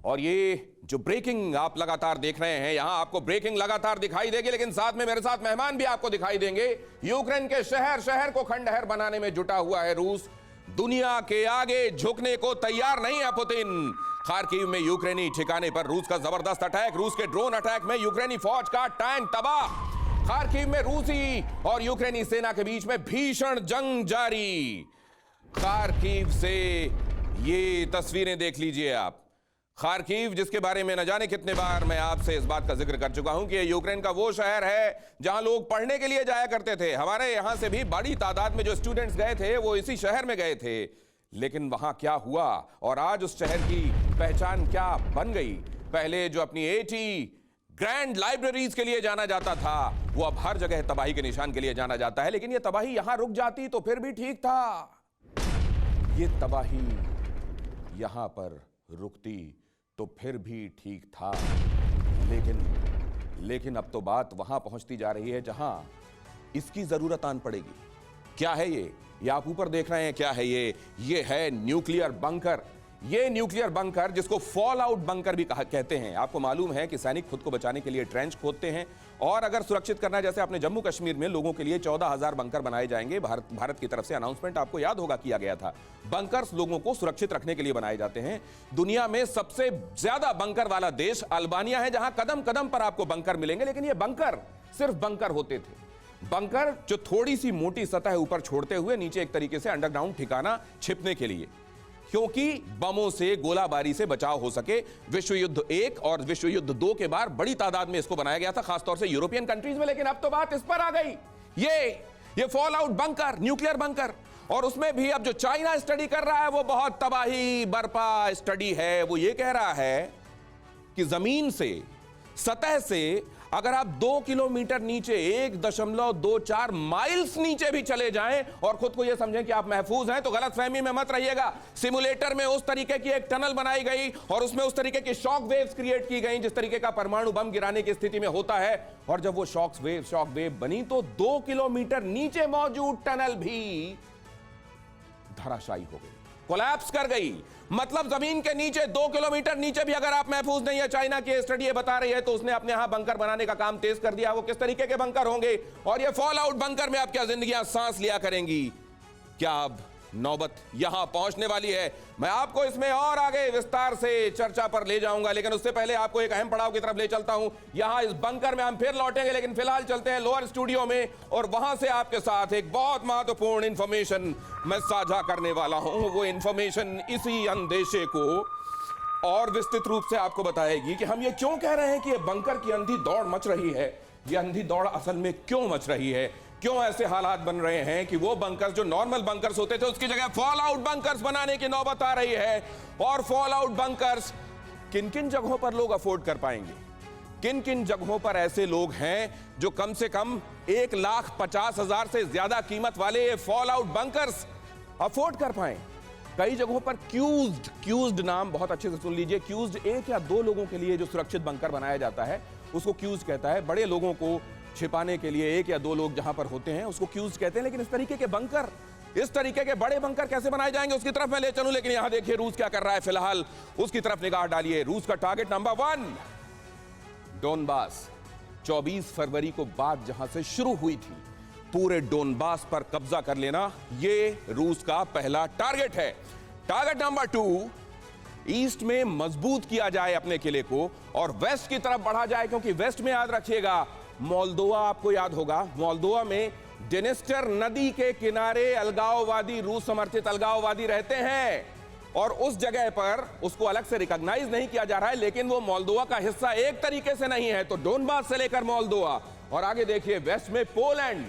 और ये जो ब्रेकिंग आप लगातार देख रहे हैं, यहां आपको ब्रेकिंग लगातार दिखाई देगी, लेकिन साथ में मेरे साथ मेहमान भी आपको दिखाई देंगे। यूक्रेन के शहर शहर को खंडहर बनाने में जुटा हुआ है रूस। दुनिया के आगे झुकने को तैयार नहीं है पुतिन। खार्किव में यूक्रेनी ठिकाने पर रूस का जबरदस्त अटैक, रूस के ड्रोन अटैक में यूक्रेनी फौज का टैंक तबाह। खार्किव में रूसी और यूक्रेनी सेना के बीच में भीषण जंग जारी। खार्किव से ये तस्वीरें देख लीजिए आप। खार्किव, जिसके बारे में न जाने कितने बार मैं आपसे इस बात का जिक्र कर चुका हूं कि यूक्रेन का वो शहर है जहां लोग पढ़ने के लिए जाया करते थे। हमारे यहां से भी बड़ी तादाद में जो स्टूडेंट्स गए थे वो इसी शहर में गए थे। लेकिन वहां क्या हुआ और आज उस शहर की पहचान क्या बन गई? पहले जो अपनी 80 ग्रैंड लाइब्रेरीज के लिए जाना जाता था, वो अब हर जगह तबाही के निशान के लिए जाना जाता है। लेकिन ये तबाही यहां रुक जाती तो फिर भी ठीक था। ये तबाही यहां पर रुकती तो फिर भी ठीक था। लेकिन अब तो बात वहां पहुंचती जा रही है जहां इसकी जरूरत आन पड़ेगी। क्या है ये आप ऊपर देख रहे हैं, क्या है ये है न्यूक्लियर बंकर। ये न्यूक्लियर बंकर, जिसको फॉल आउट बंकर भी कहते हैं। आपको मालूम है कि सैनिक खुद को बचाने के लिए ट्रेंच खोदते हैं और अगर सुरक्षित करना, जैसे अपने जम्मू कश्मीर में लोगों के लिए 14,000 बंकर बनाए जाएंगे। भारत की तरफ से अनाउंसमेंट आपको याद होगा किया गया था। बंकर्स लोगों को सुरक्षित रखने के लिए बनाए जाते हैं। दुनिया में सबसे ज्यादा बंकर वाला देश अल्बानिया है, जहां कदम कदम पर आपको बंकर मिलेंगे। लेकिन ये बंकर सिर्फ बंकर होते थे। बंकर जो थोड़ी सी मोटी सतह ऊपर छोड़ते हुए नीचे एक तरीके से अंडरग्राउंड ठिकाना छिपने के लिए, क्योंकि बमों से, गोलाबारी से बचाव हो सके। विश्व युद्ध 1 और विश्व युद्ध 2 के बाद बड़ी तादाद में इसको बनाया गया था, खासतौर से यूरोपियन कंट्रीज में। लेकिन अब तो बात इस पर आ गई, ये fall out bunker, nuclear bunker. और उसमें भी अब जो चाइना स्टडी कर रहा है वो बहुत तबाही बर्पा स्टडी है। वो ये कह रहा है कि जमीन से, सतह से अगर आप 2 किलोमीटर नीचे, 1.24 माइल्स नीचे भी चले जाएं और खुद को यह समझें कि आप महफूज हैं, तो गलतफहमी में मत रहिएगा। सिमुलेटर में उस तरीके की एक टनल बनाई गई और उसमें उस तरीके की शॉक वेव्स क्रिएट की गई जिस तरीके का परमाणु बम गिराने की स्थिति में होता है। और जब वो शॉक वेव बनी तो 2 किलोमीटर नीचे मौजूद टनल भी धराशायी हो गई, कोलैप्स कर गई। मतलब जमीन के नीचे 2 किलोमीटर नीचे भी अगर आप महफूज नहीं है, चाइना की स्टडी ये बता रही है, तो उसने अपने यहां बंकर बनाने का काम तेज कर दिया। वो किस तरीके के बंकर होंगे और ये फॉल आउट बंकर में आप क्या जिंदगियां सांस लिया करेंगी? क्या अब नौबत यहां पहुंचने वाली है? मैं आपको इसमें और आगे विस्तार से चर्चा पर ले जाऊंगा, लेकिन उससे पहले आपको एक अहम पड़ाव की तरफ ले चलता हूं। यहां इस बंकर में हम फिर लौटेंगे, लेकिन फिलहाल चलते हैं लोअर स्टूडियो में और वहां से आपके साथ एक बहुत महत्वपूर्ण इंफॉर्मेशन मैं साझा करने वाला हूं। वो इंफॉर्मेशन इसी अंदेशे को और विस्तृत रूप से आपको बताएगी कि हम ये क्यों कह रहे हैं कि ये बंकर की अंधी दौड़ मच रही है। ये अंधी दौड़ असल में क्यों मच रही है, क्यों ऐसे हालात बन रहे हैं कि वो बंकर्स जो नॉर्मल बंकर्स होते थे उसकी जगह फॉल आउट बंकर्स बनाने की नौबत आ रही है। और फॉल आउट बंकर्स किन किन जगहों पर लोग अफोर्ड कर पाएंगे? किन किन जगहों पर ऐसे लोग हैं जो कम से कम 1,50,000 से ज्यादा कीमत वाले फॉल आउट बंकर्स अफोर्ड कर पाए? कई जगहों पर क्यूज्ड नाम बहुत अच्छे से सुन लीजिए। क्यूज्ड 1 या 2 लोगों के लिए जो सुरक्षित बंकर बनाया जाता है उसको क्यूज कहता है। बड़े लोगों को छिपाने के लिए 1 या 2 लोग जहां पर होते हैं उसको क्यूज कहते हैं। लेकिन इस तरीके के बंकर, इस तरीके के बड़े बंकर कैसे बनाए जाएंगे उसकी तरफ मैं ले चलूं। लेकिन यहां देखिए रूस क्या कर रहा है, फिलहाल उसकी तरफ निगाह डालिए। रूस का टारगेट नंबर 1 डोनबास। 24 फरवरी को बात जहां से शुरू हुई थी, पूरे डोनबास पर कब्जा कर लेना, ये रूस का पहला टारगेट है। टारगेट नंबर 2, ईस्ट में मजबूत किया जाए अपने किले को और वेस्ट की तरफ बढ़ा जाए, क्योंकि वेस्ट में याद रखिएगा मोल्दोवा, आपको याद होगा, मोल्दोवा में डेनिस्टर नदी के किनारे अलगाववादी, रूस समर्थित अलगाववादी रहते हैं और उस जगह पर उसको अलग से रिकॉग्नाइज नहीं किया जा रहा है, लेकिन वो मोल्दोवा का हिस्सा एक तरीके से नहीं है। तो डोनबास से लेकर मोल्दोवा और आगे देखिए वेस्ट में पोलैंड,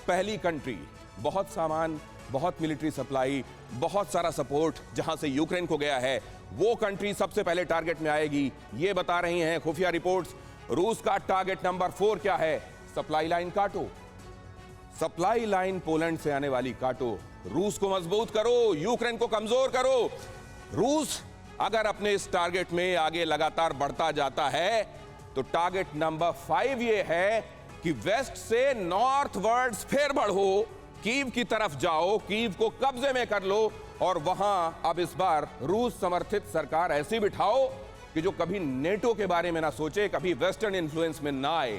पहली कंट्री, बहुत सामान, बहुत मिलिट्री सप्लाई, बहुत सारा सपोर्ट जहां से यूक्रेन को गया है, वो कंट्री सबसे पहले टारगेट में आएगी, ये बता रही हैं खुफिया रिपोर्ट्स। रूस का टारगेट नंबर 4 क्या है? सप्लाई लाइन काटो, सप्लाई लाइन पोलैंड से आने वाली काटो, रूस को मजबूत करो, यूक्रेन को कमजोर करो। रूस अगर अपने इस टारगेट में आगे लगातार बढ़ता जाता है तो टारगेट नंबर 5 ये है कि वेस्ट से नॉर्थ वर्ड्स फिर बढ़ो, कीव की तरफ जाओ, कीव को कब्जे में कर लो और वहां अब इस बार रूस समर्थित सरकार ऐसी बिठाओ कि जो कभी नेटो के बारे में ना सोचे, कभी वेस्टर्न इन्फ्लुएंस में ना आए,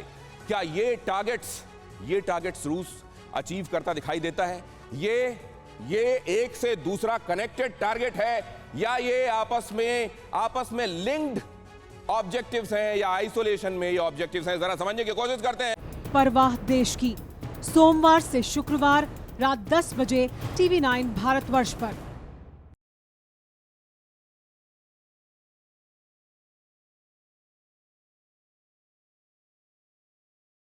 क्या ये टारगेट्स रूस अचीव करता दिखाई देता है? ये एक से दूसरा कनेक्टेड टारगेट है या ये आपस में लिंक्ड ऑब्जेक्टिव्स हैं या आइसोलेशन में ये ऑब्जेक्टिव्स हैं? जरा समझने की कोशिश करते हैं। परवाह देश की, सोमवार से शुक्रवार रात 10 बजे TV9 भारतवर्ष पर।